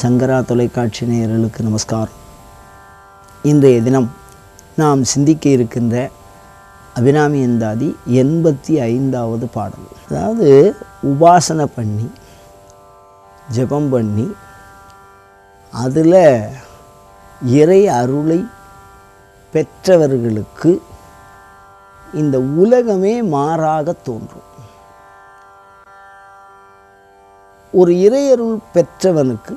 சங்கரா தொலைக்காட்சி நேயர்களுக்கு நமஸ்காரம். இன்றைய தினம் நாம் சிந்திக்க இருக்கின்ற அபிராமி அந்தாதி 85வது பாடல். அதாவது உபாசனை பண்ணி ஜெபம் பண்ணி அதில் இறை அருளை பெற்றவர்களுக்கு இந்த உலகமே மாறாக தோன்றும். ஒரு இறையருள் பெற்றவனுக்கு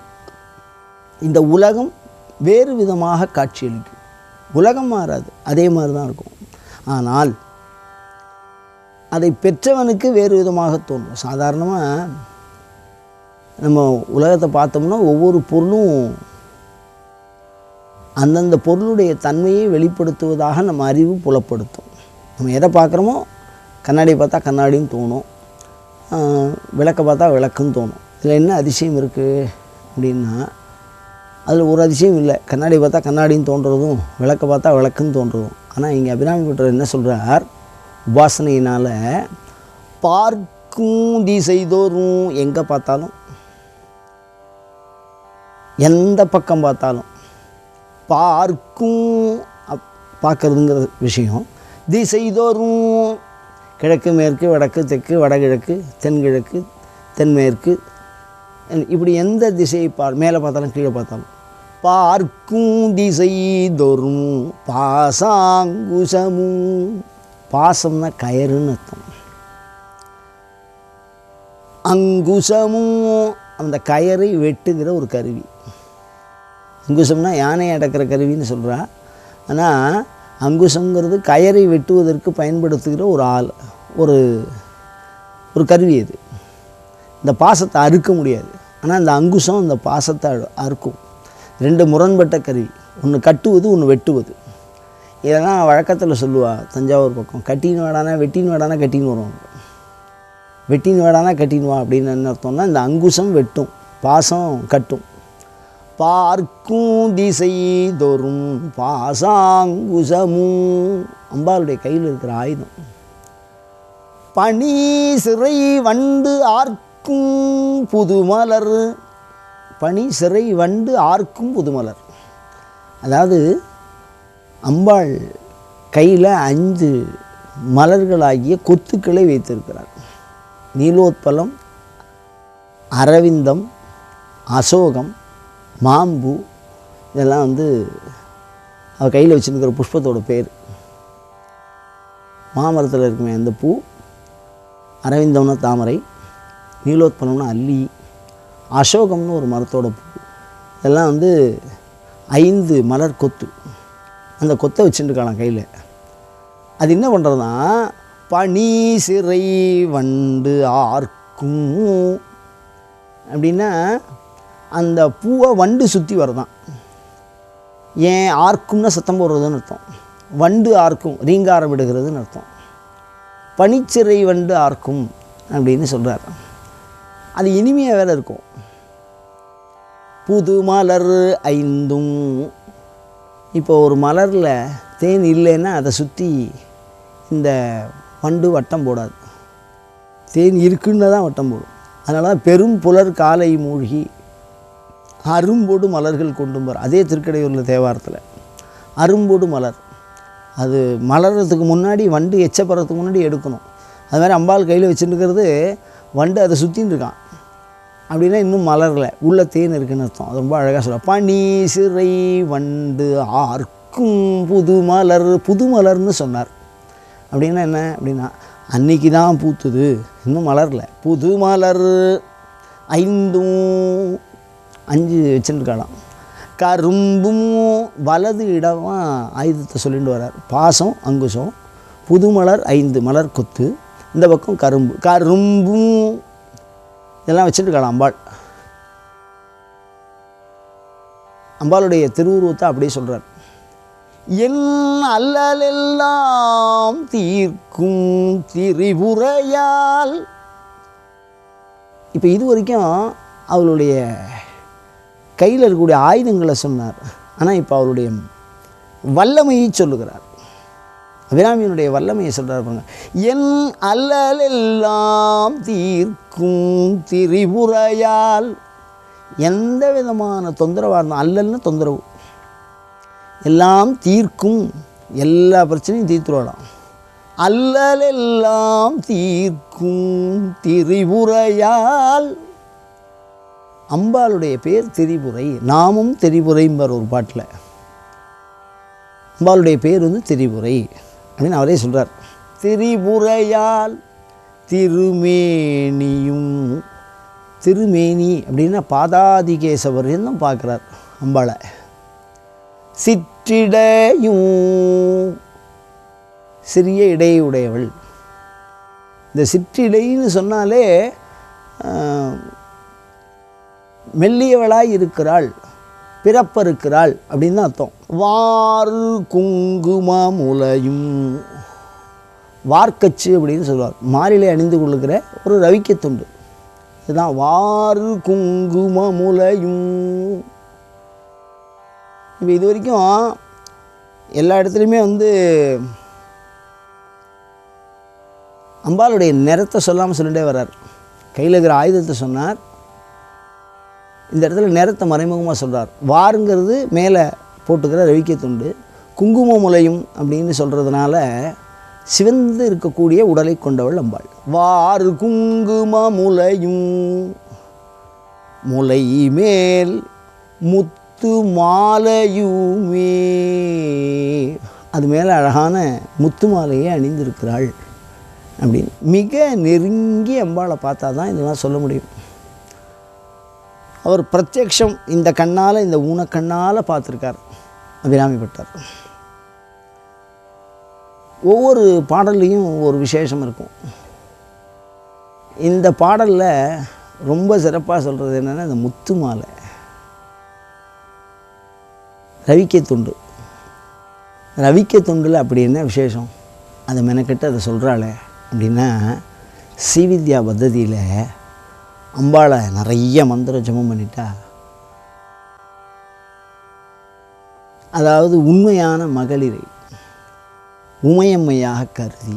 இந்த உலகம் வேறு விதமாக காட்சியளிக்கும். உலகம் மாறாது, அதே மாதிரி தான் இருக்கும். ஆனால் அதை பெற்றவனுக்கு வேறு விதமாக தோன்றும். சாதாரணமாக நம்ம உலகத்தை பார்த்தோம்னா ஒவ்வொரு பொருளும் அந்தந்த பொருளுடைய தன்மையை வெளிப்படுத்துவதாக நம்ம அறிவு புலப்படுத்தும். நம்ம எதை பார்க்குறோமோ, கண்ணாடியை பார்த்தா கண்ணாடின்னு தோணும், விளக்கை பார்த்தா விளக்குன்னு தோணும். இதில் என்ன அதிசயம் இருக்குது அப்படின்னா, அதில் ஒரு அதிசயம் இல்லை. கண்ணாடி பார்த்தா கண்ணாடின்னு தோன்றதும், விளக்கை பார்த்தா விளக்குன்னு தோன்றதும். ஆனால் இங்கே அபிராமி பட்டர் என்ன சொல்கிறார், உபாசனையினால் பார்க்கும் திசைதோறும் எங்கே பார்த்தாலும், எந்த பக்கம் பார்த்தாலும், பார்க்கறதுங்கிற விஷயம், திசைதோறும் கிழக்கு மேற்கு வடக்கு தெற்கு வடகிழக்கு தென்கிழக்கு தென்மேற்கு, இப்படி எந்த திசையை மேலே பார்த்தாலும் கீழே பார்த்தாலும், பார்க்கும் திசை தோறும் பாசாங்குசமும். பாசம்னா கயறுன்னு அர்த்தம். அங்குசமும் அந்த கயரை வெட்டுகிற ஒரு கருவி. அங்குசம்னா யானை அடக்கிற கருவின்னு சொல்கிறா. ஆனால் அங்குசங்கிறது கயரை வெட்டுவதற்கு பயன்படுத்துகிற ஒரு ஆள், ஒரு கருவி. அது இந்த பாசத்தை அறுக்க முடியாது, ஆனால் இந்த அங்குசம் இந்த பாசத்தை அறுக்கும். ரெண்டு முரண்பட்ட கருவி, ஒன்று கட்டுவது, ஒன்று வெட்டுவது. இதெல்லாம் வழக்கத்தில் சொல்லுவாள் தஞ்சாவூர் பக்கம். கட்டின்னு வாடானா வெட்டின்னு வாடானா கட்டின்னு வருவாங்க. வெட்டின்னு வாடானா கட்டின்னு வா அப்படின்னு என்ன அர்த்தம்னா, இந்த அங்குசம் வெட்டும், பாசம் கட்டும். பார்க்கும் திசை தோறும் பாசாங்குசமும். அம்பாளுடைய கையில் இருக்கிற ஆயுதம். பனி சிறை வண்டு ஆர்க்கும் புதுமலர். பனி சிறை வண்டு ஆர்க்கும் புதுமலர். அதாவது அம்பாள் கையில் 5 மலர்களாகிய கொத்துக்களை வைத்திருக்கிறார். நீலோத்பலம், அரவிந்தம், அசோகம், மாம்பூ. இதெல்லாம் அவள் கையில் வச்சுருக்கிற புஷ்பத்தோட பேர். மாமரத்தில் இருக்குமே அந்த பூ, அரவிந்தம்னா தாமரை, நீலோத்பலம்னா அல்லி, அசோகம்னு ஒரு மரத்தோட பூ. இதெல்லாம் 5 மலர் கொத்து. அந்த கொத்தை வச்சுட்டுருக்காளாம் கையில். அது என்ன பண்ணுறதுனா, பனி சிறை வண்டு ஆர்க்கும் அப்படின்னா அந்த பூவை வண்டு சுற்றி வரதான். ஏன் ஆர்க்கும்னா சத்தம் போடுறதுன்னு அர்த்தம். வண்டு ஆர்க்கும் ரீங்காரம் விடுகிறதுன்னு அர்த்தம். பனிச்சிறை வண்டு ஆர்க்கும் அப்படின்னு சொல்கிறார். அது இனிமையாக வேறு இருக்கும். புது மலர் 5. இப்போ ஒரு மலரில் தேன் இல்லைன்னா அதை சுற்றி இந்த வண்டு வட்டம் போடாது. தேன் இருக்குன்னு தான் வட்டம் போடும். அதனால தான் பெரும் புலர் காலை மூழ்கி அரும்போடு மலர்கள் கொண்டும்பார். அதே திருக்கடையூரில் தேவாரத்தில் அரும்போடு மலர். அது மலர்றதுக்கு முன்னாடி வண்டு எச்சப்படுறதுக்கு முன்னாடி எடுக்கணும். அது மாதிரி அம்பாள் கையில் வச்சுருக்கிறது வண்டு அதை சுற்றின்னு இருக்கான் அப்படின்னா இன்னும் மலரில் உள்ள தேன் இருக்குன்னு அர்த்தம். அது ரொம்ப அழகாக சொல்லுவாள். பனி சிறை வண்டு ஆர்க்கும் புது மலர். புது மலர்னு சொன்னார். அப்படின்னா என்ன அப்படின்னா, அன்னைக்கு தான் பூத்துது, இன்னும் மலரில். புது மலர் 5 வச்சுருக்கலாம். கரும்பும் வலது இடமா ஆயுதத்தை சொல்லிட்டு வர்றார். பாசம் அங்குசம், புது மலர் 5 மலர் கொத்து, இந்த பக்கம் கரும்பு. கரும்பும் இதெல்லாம் வச்சுருக்கலாம் அம்பாள். அம்பாளுடைய திருவுருவத்தை அப்படியே சொல்கிறார். என் அல்லலெல்லாம் தீர்க்கும் திரிபுரையால். இப்போ இது வரைக்கும் அவளுடைய கையில் இருக்கக்கூடிய ஆயுதங்களை சொன்னார். ஆனால் இப்போ அவருடைய வல்லமையை சொல்லுகிறார். அபிராமியினுடைய வல்லமையை சொல்கிறார் பாருங்க. என் அல்லலெல்லாம் தீர்க்கும் திரிபுரையால். எந்த விதமான தொந்தரவாக இருந்தால் அல்லல்னு தொந்தரவு எல்லாம் தீர்க்கும், எல்லா பிரச்சனையும் தீர்த்துடலாம். அல்லல் எல்லாம் தீர்க்கும் திரிபுரையால். அம்பாளுடைய பேர் திரிபுரை, நாமும் திரிபுரைம்பர் ஒரு பாட்டில். அம்பாளுடைய பேர் வந்து திரிபுரை அப்படின்னு அவரே சொல்கிறார். திரிபுரையால் திருமேனியும், திருமேனி அப்படின்னா பாதாதிகேசவர் என்னும் பார்க்குறார் அம்பாளை. சிற்றிடையும், சிறிய இடையுடையவள். இந்த சிற்றிடைன்னு சொன்னாலே மெல்லியவளாய் இருக்கிறாள், பிறப்பறுக்கிறாள் அப்படின்னு தான் அர்த்தம். வார் குங்குமமுலையும், வார்க்கச்சு அப்படின்னு சொல்லுவார், மாரிலே அணிந்து கொள்ளுகிற ஒரு ரவிக்கை துண்டு. இதுதான் வார் குங்குமமுலையும். இப்போ இது வரைக்கும் எல்லா இடத்துலையுமே வந்து அம்பாளுடைய நிறத்தை சொல்லாமல் சொல்லிட்டே வர்றார். கையில் இருக்கிற ஆயுதத்தை சொன்னார், இந்த இடத்துல நிறத்தை மறைமுகமாக சொல்கிறார். வாருங்கிறது மேலே போட்டுக்கிற ரவிக்கை துண்டு, குங்கும முலையும் அப்படின்னு சொல்கிறதுனால சிவந்து இருக்கக்கூடிய உடலை கொண்டவள் அம்பாள். வாறு குங்கும முலையும், முலை மேல் முத்து மாலையுமே, அது மேலே அழகான முத்து மாலையை அணிந்திருக்கிறாள் அப்படின்னு. மிக நெருங்கி அம்பாளை பார்த்தா தான் இதெல்லாம் சொல்ல முடியும். அவர் பிரத்யக்ஷம் இந்த கண்ணால், இந்த ஊனக்கண்ணால் பார்த்துருக்கார் அபிராமி பட்டர். ஒவ்வொரு பாடல்லையும் ஒரு விசேஷம் இருக்கும். இந்த பாடலில் ரொம்ப சிறப்பாக சொல்கிறது என்னென்னா, இந்த முத்து மாலை, ரவிக்கை துண்டு. ரவிக்கை துண்டில் அப்படி என்ன விசேஷம், அதை மெனக்கிட்டு அதை சொல்கிறாளே அப்படின்னா, ஸ்ரீவித்யா பத்ததியில் அம்பாளை நிறைய மந்திர ஜபம் பண்ணிட்டா, அதாவது உண்மையான மகளிரை உமையம்மையாக கருதி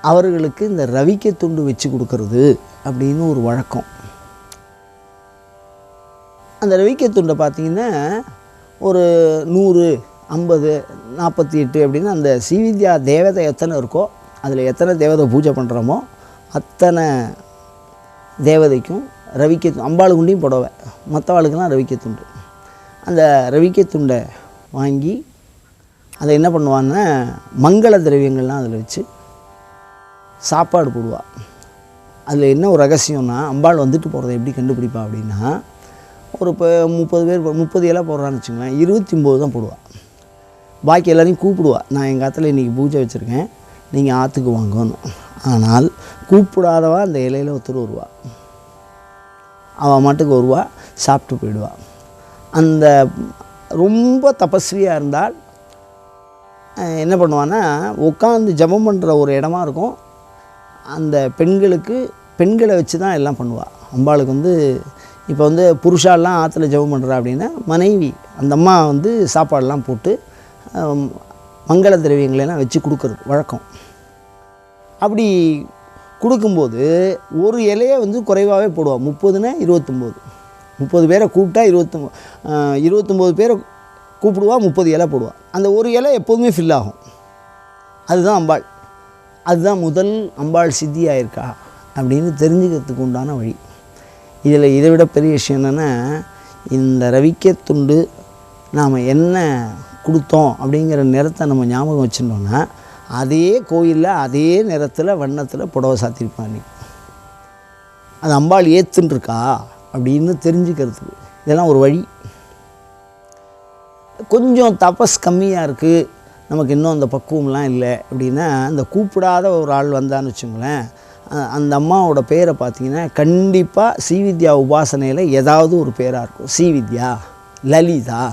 அவர்களுக்கு இந்த ரவிக்கை துண்டு வச்சு கொடுக்கறது அப்படின்னு ஒரு வழக்கம். அந்த ரவிக்கை துண்டை பார்த்திங்கன்னா ஒரு 100, 50, 48 அப்படின்னு அந்த ஸ்ரீவித்யா தேவதை எத்தனை இருக்கோ, அதில் எத்தனை தேவதை பூஜை பண்ணுறோமோ அத்தனை தேவதைக்கும் ரவிக்கை, அம்பாளுக்குண்டியும் புடவை, மற்றவாளுக்கெல்லாம் ரவிக்கை துண்டு. அந்த ரவிக்கை துண்டை வாங்கி அதை என்ன பண்ணுவான்னா, மங்கள திரவியங்கள்லாம் அதில் வச்சு சாப்பாடு போடுவாள். அதில் என்ன ஒரு ரகசியம்னா, அம்பாள் வந்துட்டு போகிறத எப்படி கண்டுபிடிப்பா அப்படின்னா, ஒரு இப்போ 30 பேர் 30 இலை போடுறான்னு வச்சுங்களேன், 29 தான் போடுவாள். பாக்கி எல்லோரையும் கூப்பிடுவாள், நான் எங்கள் ஆற்றுல இன்றைக்கி பூஜை வச்சுருக்கேன், நீங்கள் ஆற்றுக்கு வாங்கணும். ஆனால் கூப்பிடாதவா அந்த இலையில் ஒருத்தர் வருவாள், அவள் மாட்டுக்கு வருவாள், சாப்பிட்டு போயிடுவாள். அந்த ரொம்ப தபஸ்வியாக இருந்தால் என்ன பண்ணுவான்னா, உட்காந்து ஜபம் பண்ணுற ஒரு இடமா இருக்கும். அந்த பெண்களை வச்சு தான் எல்லாம் பண்ணுவாள். அம்பாளுக்கு வந்து இப்போ வந்து புருஷாலாம் ஆற்றுல ஜபம் பண்ணுறா அப்படின்னா, மனைவி அந்த அம்மா வந்து சாப்பாடெல்லாம் போட்டு மங்கள திரவியங்களெல்லாம் வச்சு கொடுக்குறது வழக்கம். அப்படி கொடுக்கும்போது ஒரு இலையை வந்து குறைவாகவே போடுவாள். 30ன்னா 29, 30 பேரை கூப்பிட்டா 29 பேரை கூப்பிடுவா, 30 இலை போடுவாள். அந்த ஒரு இலை எப்போதுமே ஃபில் ஆகும். அதுதான் அம்பாள். அதுதான் முதல் அம்பாள் சித்தியாயிருக்கா அப்படின்னு தெரிஞ்சுக்கிறதுக்கு உண்டான வழி. இதில் இதை விட பெரிய விஷயம் என்னென்னா, இந்த ரவிக்கை துண்டு நாம் என்ன கொடுத்தோம் அப்படிங்கிற நிறத்தை நம்ம ஞாபகம் வச்சுட்டோன்னா, அதே கோயிலில் அதே நிறத்தில் வண்ணத்தில் புடவை சாத்திருப்பாங்க. அது அம்பாள் ஏற்றுன்ட்ருக்கா அப்படின்னு தெரிஞ்சுக்கிறதுக்கு இதெல்லாம் ஒரு வழி. கொஞ்சம் தபஸ் கம்மியாக இருக்குது, நமக்கு இன்னும் அந்த பக்குவம்லாம் இல்லை அப்படின்னா, அந்த கூப்பிடாத ஒரு ஆள் வந்தான்னு வச்சுங்களேன், அந்த அம்மாவோட பேரை பார்த்தீங்கன்னா கண்டிப்பாக ஸ்ரீவித்யா உபாசனையில் ஏதாவது ஒரு பேராக இருக்கும். ஸ்ரீவித்யா, லலிதா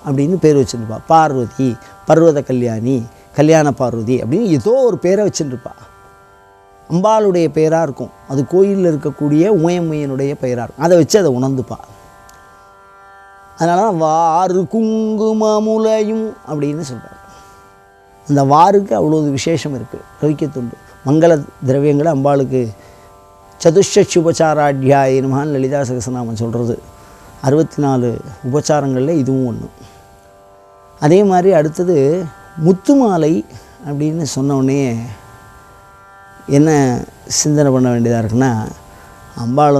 அப்படின்னு பேர் வச்சுருப்பா. பார்வதி, பர்வத கல்யாணி, கல்யாண பார்வதி அப்படின்னு ஏதோ ஒரு பேரை வச்சுருப்பா. அம்பாளுடைய பெயராக இருக்கும். அது கோயிலில் இருக்கக்கூடிய உமையம்மையனுடைய பெயராக இருக்கும். அதை வச்சு அதை உணர்ந்துப்பா. அதனால தான் வாறு குங்குமமுலையும் அப்படின்னு சொல்கிறார். அந்த வாருக்கு அவ்வளோ விசேஷம் இருக்குது. ரவிக்கை துண்டு மங்கள திரவியங்களை அம்பாளுக்கு சதுஷ்ஷட்சி உபச்சாராட்யாய நமஹான்னு லலிதா சகஸ்ரநாமம் சொல்கிறது. 64 உபச்சாரங்களில் இதுவும் ஒன்று. அதே மாதிரி அடுத்தது முத்து மாலை அப்படின்னு சொன்னோடனே என்ன சிந்தனை பண்ண வேண்டியதாக இருக்குன்னா, அம்பாள்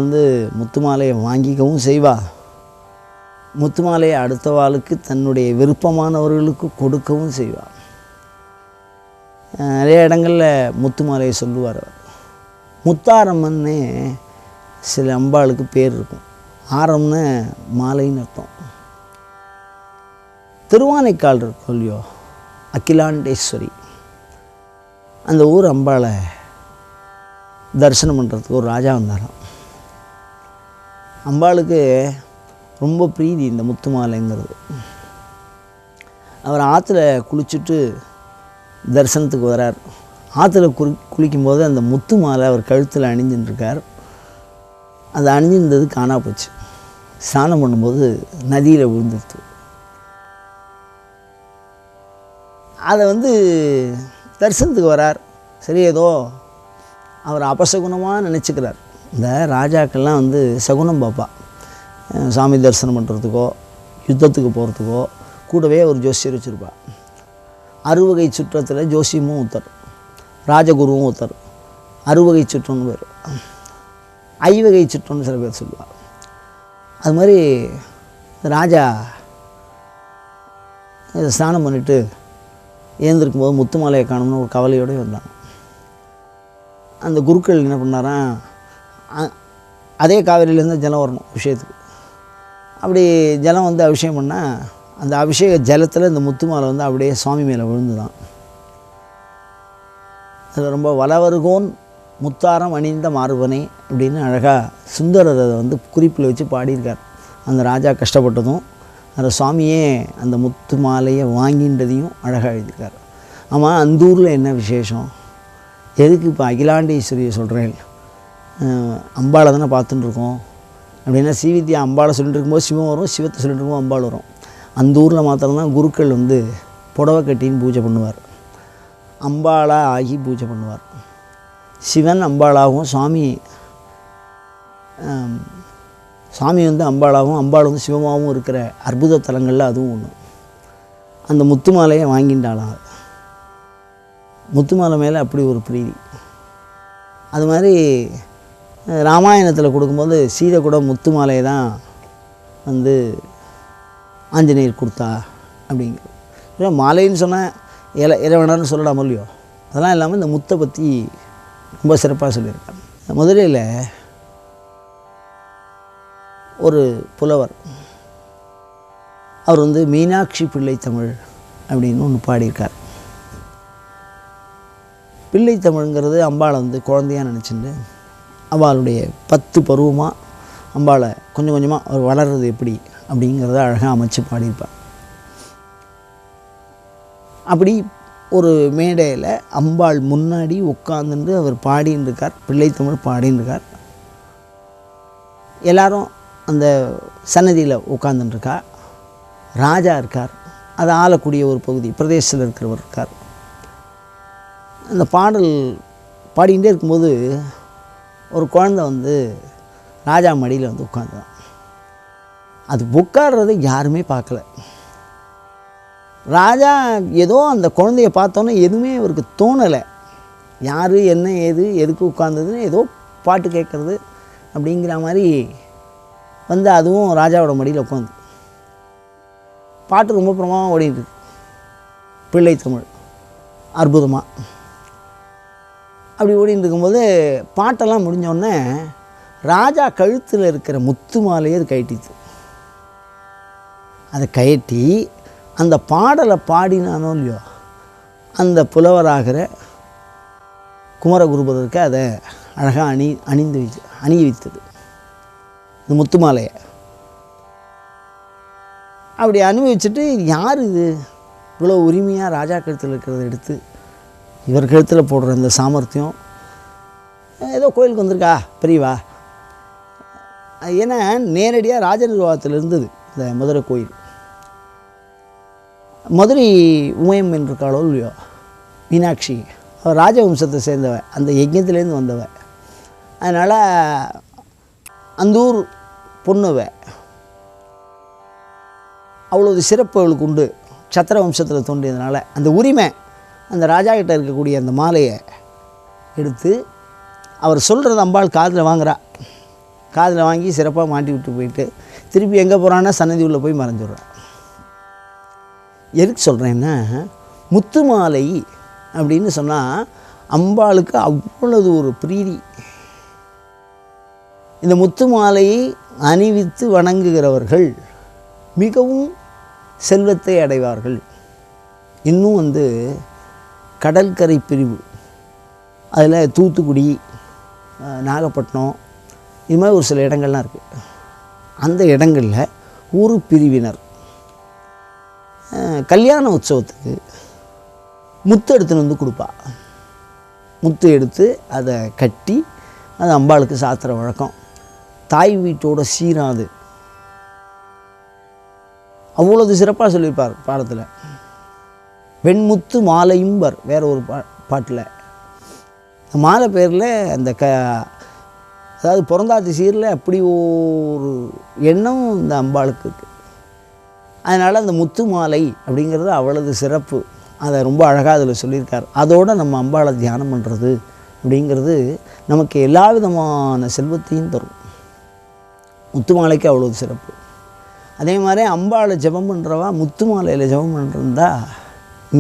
முத்து மாலையை வாங்கிக்கவும் செய்வா, முத்து மாலையை அடுத்தவாளுக்கு தன்னுடைய விருப்பமானவர்களுக்கு கொடுக்கவும் செய்வாள். நிறைய இடங்களில் முத்து மாலையை சொல்லுவார். முத்தாரம்மன்னே சில அம்பாளுக்கு பேர் இருக்கும். ஆரம்னு மாலைன்னு அர்த்தம். திருவானைக்கால் இருக்கும் இல்லையோ, அகிலாண்டேஸ்வரி, அந்த ஊர் அம்பாளை தரிசனம் பண்ணுறதுக்கு ஒரு ராஜா வந்தாராம். அம்பாளுக்கு ரொம்ப பிரீதி இந்த முத்து மாலைங்கிறது. அவர் ஆற்றுல குளிச்சுட்டு தரிசனத்துக்கு வரார். ஆற்றுல குளிக்கும்போது அந்த முத்து மாலை அவர் கழுத்தில் அணிஞ்சுட்டுருக்கார். அது அணிஞ்சிருந்தது காணா போச்சு. ஸ்நானம் பண்ணும்போது நதியில் விழுந்துடுது. அதை தரிசனத்துக்கு வரார். சரி, ஏதோ அவர் அபசகுணமாக நினச்சிக்கிறார். இந்த ராஜாக்கள்லாம் சகுனம் பார்ப்பா. சாமி தரிசனம் பண்ணுறதுக்கோ யுத்தத்துக்கு போகிறதுக்கோ கூடவே ஒரு ஜோசியர் வச்சுருப்பா. 6 வகை சுற்றத்தில் ஜோசியமும் ஒருத்தர், ராஜகுருவும் ஒருத்தர். 6 வகை சுற்றம்னு பேர், 5 வகை சுற்றம்னு சில பேர் சொல்லுவாள். அது மாதிரி ராஜா ஸ்நானம் பண்ணிவிட்டு ஏந்திருக்கும் போது முத்து மாலையை காணும்னு ஒரு கவலையோடு வந்தாங்க. அந்த குருக்கள் என்ன பண்ணாராம், அதே காவேரியிலேருந்து ஜலம் வரணும் விஷயத்துக்கு. அப்படி ஜலம் அபிஷேகம் பண்ணால் அந்த அபிஷேக ஜலத்தில் இந்த முத்து மாலை அப்படியே சுவாமி மேலே விழுந்துதான். அதில் ரொம்ப வளவருகோன் முத்தாரம் அணிந்த மார்பனை அப்படின்னு அழகாக சுந்தரர் அதை குறிப்பில் வச்சு பாடியிருக்கார். அந்த ராஜா கஷ்டப்பட்டதும் அந்த சுவாமியே அந்த முத்து மாலையை வாங்கின்றதையும் அழகாக எழுதியிருக்கார். ஆமாம், அந்த ஊரில் என்ன விசேஷம், எதுக்கு இப்போ அகிலாண்டேஸ்வரியை சொல்கிறேன், அம்பாளை தானே பார்த்துட்டு இருக்கோம் அப்படின்னா, ஸ்ரீவித்யா அம்பாளை சொல்லிட்டு இருக்கும்போது சிவம் வரும், சிவத்தை சொல்லிட்டு இருக்கும்போது அம்பாள் வரும். அந்த ஊரில் மாத்திரம்தான் குருக்கள் புடவை கட்டின்னு பூஜை பண்ணுவார், அம்பாளாக ஆகி பூஜை பண்ணுவார். சிவன் அம்பாளாகவும் சாமி அம்பாளாகவும் அம்பாள் சிவமாகவும் இருக்கிற அற்புத தலங்களில் அதுவும் ஒன்று. அந்த முத்து மாலையை வாங்கிட்டாளாம். முத்து மாலை மேலே அப்படி ஒரு பிரீதி. அது மாதிரி ராமாயணத்தில் கொடுக்கும்போது சீதை கூட முத்து மாலையை தான் ஆஞ்சநேயர் கொடுத்தா அப்படிங்கிற. மாலைன்னு சொன்னால் இறைவனர்னு சொல்லலாமோ இல்லையோ, அதெல்லாம் இல்லாமல் இந்த முத்தை பற்றி ரொம்ப சிறப்பாக சொல்லியிருக்காங்க. மதுரையில் ஒரு புலவர், அவர் மீனாட்சி பிள்ளை தமிழ் அப்படின்னு ஒன்று பாடியிருக்கார். பிள்ளை தமிழ்ங்கிறது அம்பாளை குழந்தையாக நினச்சிட்டு அவளுடைய 10 பருவமாக அம்பாளை கொஞ்சம் கொஞ்சமாக அவர் வளர்றது எப்படி அப்படிங்கிறத அழகாக அமைச்சு பாடியிருப்பார். அப்படி ஒரு மேடையில் அம்பாள் முன்னாடி உட்காந்துட்டு அவர் பாடின்னு இருக்கார், பிள்ளை தமிழ் பாடின்னு இருக்கார். எல்லாரும் அந்த சன்னதியில் உட்காந்துட்டுருக்கா. ராஜா இருக்கார், அதை ஆளக்கூடிய ஒரு பகுதி பிரதேசத்தில் இருக்கிறவர் இருக்கார். அந்த பாடல் பாடிக்கிட்டே இருக்கும்போது ஒரு குழந்தை ராஜா மடியில் உட்காந்துதான். அது உட்கார்றதை யாருமே பார்க்கல. ராஜா ஏதோ அந்த குழந்தைய பார்த்தோன்னே எதுவுமே அவருக்கு தோணலை. யார் என்ன ஏது எதுக்கு உட்கார்ந்ததுன்னு ஏதோ பாட்டு கேட்குறது அப்படிங்கிற மாதிரி அதுவும் ராஜாவோட மடியில் உட்காந்து பாட்டு ரொம்ப பிரமாதமாக ஓடிட்டு பிள்ளை தமிழ் அற்புதமாக அப்படி ஓடிட்டு இருக்கும்போது பாட்டெல்லாம் முடிஞ்சோடனே ராஜா கழுத்தில் இருக்கிற முத்து மாலையை அது கழட்டிச்சு. அதை கழட்டி அந்த பாடலை பாடினானோ இல்லையோ அந்த புலவராகிற குமரகுருபதற்கு அதை அழகாக அணிய வைத்தது இந்த முத்து மாலையை. அப்படி அனுபவிச்சுட்டு யார் இது இவ்வளோ உரிமையாக ராஜா கழுத்தில் இருக்கிறத எடுத்து இவர் கழுத்தில் போடுற இந்த சாமர்த்தியம், ஏதோ கோயிலுக்கு வந்திருக்கா பெரியவா. ஏன்னா நேரடியாக ராஜ நிர்வாகத்தில் இருந்தது இந்த மதுரை கோயில். மதுரை உமையம் என்றிருக்காளோ இல்லையோ மீனாட்சி, அவள் ராஜவம்சத்தை சேர்ந்தவ, அந்த யஜ்யத்துலேருந்து வந்தவ. அதனால் அந்த ஊர் பொண்ணுவ அவ்வளவு சிறப்பு அவளுக்கு உண்டு. சத்திர வம்சத்தில் தோன்றியதுனால அந்த உரிமை அந்த ராஜா கிட்ட இருக்கக்கூடிய அந்த மாலையை எடுத்து அவர் சொல்கிறது அம்பாள் காதில் வாங்குறா. காதில் வாங்கி சிறப்பாக மாட்டி விட்டு போயிட்டு திருப்பி எங்கே போகிறான்னா சன்னதி உள்ளே போய் மறைஞ்சிடுறா. எதுக்கு சொல்கிறேன்னா, முத்து மாலை அப்படின்னு சொன்னால் அம்பாளுக்கு அவ்வளவு ஒரு பிரீதி. இந்த முத்து மாலையை அணிவித்து வணங்குகிறவர்கள் மிகவும் செல்வத்தை அடைவார்கள். இன்னும் கடற்கரை பிரிவு, அதில் தூத்துக்குடி, நாகப்பட்டினம், இது மாதிரி ஒரு சில இடங்கள்லாம் இருக்குது. அந்த இடங்களில் ஒரு பிரிவினர் கல்யாண உற்சவத்துக்கு முத்து எடுத்துன்னு கொடுப்பா. முத்து எடுத்து அதை கட்டி அது அம்பாளுக்கு சாத்துற வழக்கம். தாய் வீட்டோட சீராது அவ்வளவு சிறப்பாக சொல்லியிருப்பார் பாடத்தில். வெண்முத்து மாலையும்பர் வேற ஒரு பாட்டில். மாலை பேரில் அந்த அதாவது பிறந்தாத்தி சீரில் அப்படி ஒரு எண்ணம் இந்த அம்பாளுக்கு இருக்குது. அதனால் அந்த முத்து மாலை அப்படிங்கிறது அவ்வளவு சிறப்பு. அதை ரொம்ப அழகாக அதில் சொல்லியிருக்கார். அதோடு நம்ம அம்பாளை தியானம் பண்ணுறது அப்படிங்கிறது நமக்கு எல்லா விதமான செல்வத்தையும் தரும். முத்து மாலைக்கு அவ்வளவு சிறப்பு. அதே மாதிரி அம்பாளை ஜெபம் பண்ணுறவா முத்து மாலையில் ஜெபம் பண்ணுறா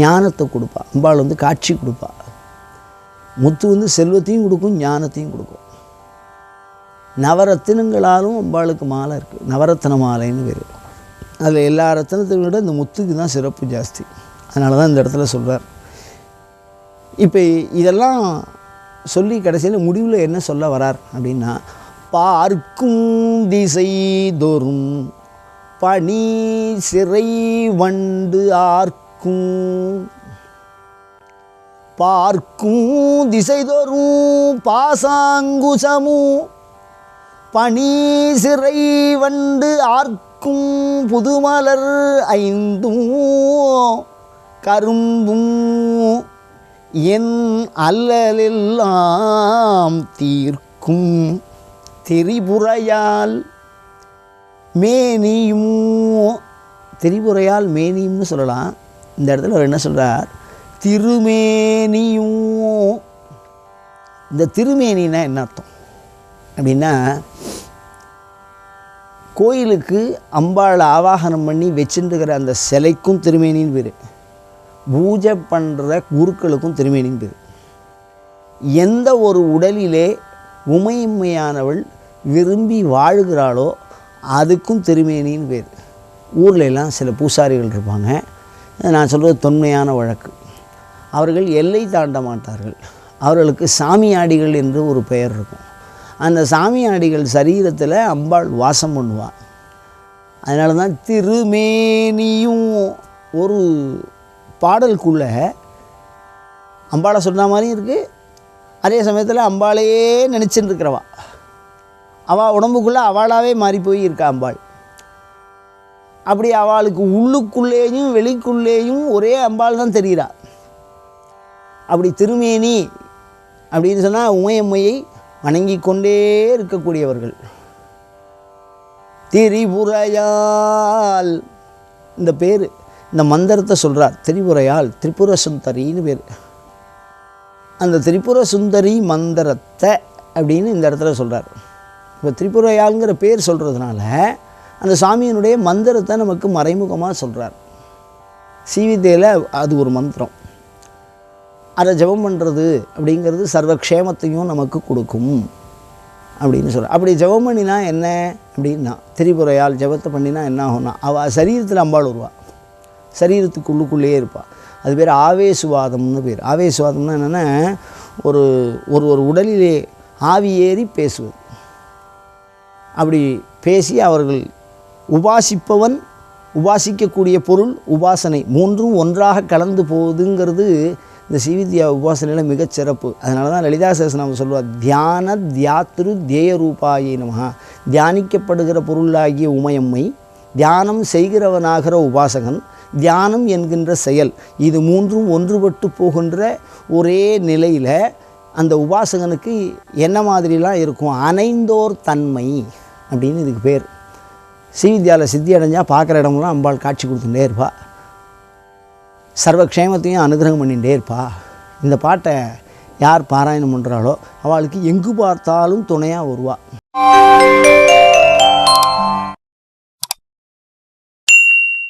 ஞானத்தை கொடுப்பா. அம்பாள் காட்சி கொடுப்பா. முத்து செல்வத்தையும் கொடுக்கும், ஞானத்தையும் கொடுக்கும். நவரத்தினங்களாலும் அம்பாளுக்கு மாலை இருக்குது. நவரத்தின மாலைன்னு பேர். அதில் எல்லா ரத்தினத்தை விட இந்த முத்துக்கு தான் சிறப்பு ஜாஸ்தி. அதனால தான் இந்த இடத்துல சொல்கிறார். இப்போ இதெல்லாம் சொல்லி கடைசியில் முடிவில் என்ன சொல்ல வரார் அப்படின்னா, பார்க்கும் திசை தோறும் பனி சிறை வண்டு ஆர்க்கும். பார்க்கும் திசை தோறும் பாசாங்குசமும் பனி சிறை வண்டு ஆர்க்கும். புதுமலர் ஐந்தும் கரும்பும் என் அல்லலெல்லாம் தீர்க்கும். திரிபுரையால் மேனியும், திரிபுரையால் மேனியும்னு சொல்லலாம். இந்த இடத்துல அவர் என்ன சொல்கிறார், திருமேனியும். இந்த திருமேனின்னா என்ன அர்த்தம் அப்படின்னா, கோயிலுக்கு அம்பாளை ஆவாகனம் பண்ணி வச்சுருக்கிற அந்த சிலைக்கும் திருமேனின்னு பேர். பூஜை பண்ணுற குருக்களுக்கும் திருமேனின்னு பேர். எந்த ஒரு உடலிலே உமையானவள் விரும்பி வாழுகிறாளோ அதுக்கும் திருமேனின்னு பேர். ஊரில் எல்லாம் சில பூசாரிகள் இருப்பாங்க. நான் சொல்கிறது தொன்மையான வழக்கு. அவர்கள் எல்லை தாண்ட மாட்டார்கள். அவர்களுக்கு சாமியாடிகள் என்று ஒரு பெயர் இருக்கும். அந்த சாமியாடிகள் சரீரத்தில் அம்பாள் வாசம் பண்ணுவாள். அதனால தான் திருமேனியும் ஒரு பாடலுக்குள்ளே அம்பாளை சொன்ன மாதிரியும் இருக்குது. அதே சமயத்தில் அம்பாளையே நினச்சின்னு இருக்கிறவா, அவள் உடம்புக்குள்ளே அவளாகவே மாறி போய் இருக்கா அம்பாள். அப்படி அவளுக்கு உள்ளுக்குள்ளேயும் வெளிக்குள்ளேயும் ஒரே அம்பாள் தான் தெரிகிறா. அப்படி திருமேனி அப்படின்னு சொன்னால் உமையம்மையை வணங்கி கொண்டே இருக்கக்கூடியவர்கள். திரிபுரையால் இந்த பேர், இந்த மந்திரத்தை சொல்கிறார். திரிபுரையால் திரிபுர சுந்தரின்னு பேர். அந்த திரிபுர சுந்தரி மந்திரத்தை அப்படின்னு இந்த இடத்துல சொல்கிறார். இப்போ திரிபுரையாளுங்கிற பேர் சொல்கிறதுனால அந்த சாமியினுடைய மந்திரத்தை நமக்கு மறைமுகமாக சொல்கிறார். சீவித்தையில் அது ஒரு மந்திரம். அதை ஜெபம் பண்ணுறது அப்படிங்கிறது சர்வக்ஷேமத்தையும் நமக்கு கொடுக்கும் அப்படின்னு சொல்கிறார். அப்படி ஜெபம் பண்ணினா என்ன அப்படின்னா, திரிபுரையால் ஜெபத்தை பண்ணினா என்ன ஆகும்னா, அவள் சரீரத்தில் அம்பாள் வருவாள். சரீரத்துக்குள்ளுக்குள்ளேயே இருப்பாள். அது பேர் ஆவேசுவாதம்னு பேர். ஆவேசுவாதம்னா என்னென்னா, ஒரு ஒரு உடலிலே ஆவி ஏறி பேசுவது. அப்படி பேசி அவர்கள் உபாசிப்பவன், உபாசிக்கக்கூடிய பொருள், உபாசனை மூன்றும் ஒன்றாக கலந்து போகுதுங்கிறது இந்த ஸ்ரீவித்யா உபாசனையில் மிகச்சிறப்பு. அதனால தான் லலிதா சஹஸ்ரநாமம் சொல்லுவார், தியான தியாத்ரு தேயரூபாயே நமஹ. தியானிக்கப்படுகிற பொருளாகிய உமையம்மை, தியானம் செய்கிறவனாகிற உபாசகன், தியானம் என்கின்ற செயல், இது மூன்றும் ஒன்றுபட்டு போகின்ற ஒரே நிலையில் அந்த உபாசகனுக்கு என்ன மாதிரிலாம் இருக்கும், அணைந்தோர் தன்மை அப்படின்னு இதுக்கு பேர். ஸ்ரீவித்யாவில் சித்தி அடைஞ்சால் பார்க்குற இடமெல்லாம் அம்பாள் காட்சி கொடுத்துட்டே இருப்பா, சர்வக்ஷேமத்தையும் அனுகிரகம் பண்ணிகிட்டே இருப்பா. இந்த பாட்டை யார் பாராயணம் பண்ணுறாளோ அவளுக்கு எங்கு பார்த்தாலும் துணையாக வருவா.